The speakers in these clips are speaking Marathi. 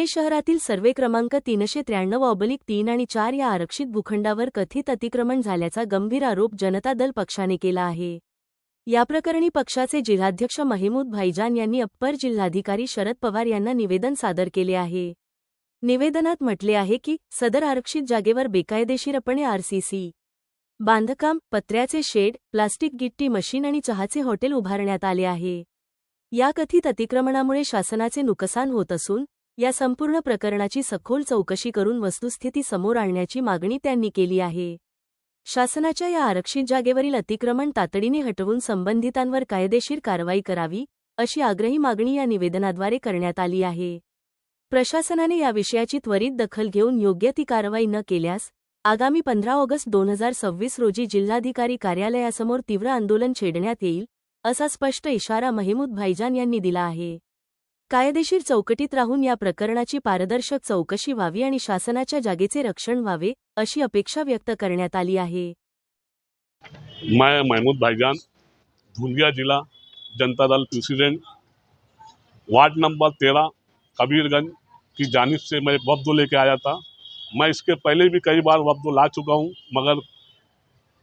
शहरातील सर्वे क्रमांक 393/3 आणि 4 या आरक्षित भूखंडावर कथित अतिक्रमण झाल्याचा गंभीर आरोप जनता दल पक्षाने केला आहे। याप्रकरणी पक्षाचे जिल्हाध्यक्ष महमूद भाईजान यांनी अप्पर जिल्हाधिकारी शरद पवार यांना निवेदन सादर केले आहे। निवेदनात म्हटले आहे की सदर आरक्षित जागेवर बेकायदेशीरपणे आरसीसी बांधकाम, पत्र्याचे शेड, प्लास्टिक गिट्टी मशीन आणि चहाचे हॉटेल उभारण्यात आले आहे। या कथित अतिक्रमणामुळे शासनाचे नुकसान होत असून या संपूर्ण प्रकरणाची सखोल चौकशी करून वस्तुस्थिती समोर आणण्याची मागणी त्यांनी केली आहे। शासनाच्या या आरक्षित जागेवरील अतिक्रमण तातडीने हटवून संबंधितांवर कायदेशीर कारवाई करावी, अशी आग्रही मागणी या निवेदनाद्वारे करण्यात आली आहे। प्रशासनाने या विषयाची त्वरित दखल घेऊन योग्य ती कारवाई न केल्यास आगामी 15 ऑगस्ट 2026 रोजी जिल्हाधिकारी कार्यालयासमोर तीव्र आंदोलन छेडण्यात येईल, असा स्पष्ट इशारा महमूद भाईजान यांनी दिला आहे। कायदेशीर चौकटीत राहून या प्रकरणाची पारदर्शक चौकशी व्हावी आणि शासनाच्या जागेचे रक्षण व्हावे, अशी अपेक्षा व्यक्त करण्यात आली आहे। मैं महमूद भाईजान, धुलिया जिला Janata Dal president, ward number 13 Kabirganj की जानिब से मैं वफ्द लेके आया था। मैं इसके पहले भी कई बार वफ्द ला चुका हूँ, मगर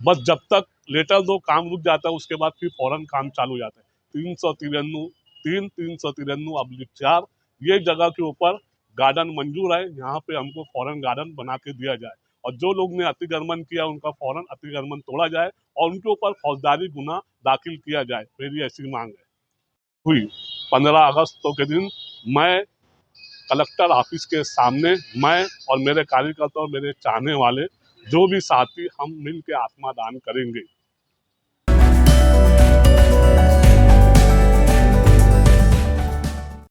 बस जब तक लेटर दो काम रुक जाता है उसके बाद फिर फौरन काम चालू हो जाता है। 393/4 ये जगह के ऊपर गार्डन मंजूर है, यहाँ पे हमको फौरन गार्डन बना के दिया जाए और जो लोग ने अतिक्रमण किया उनका फौरन अतिक्रमण तोड़ा जाए और उनके ऊपर फौजदारी गुना दाखिल किया जाए। मेरी ऐसी मांग है। हुई 15 अगस्त के दिन मैं कलेक्टर ऑफिस के सामने मैं और मेरे कार्यकर्ता और मेरे चाहने वाले जो भी साथी हम मिल के आत्मा दान करेंगे।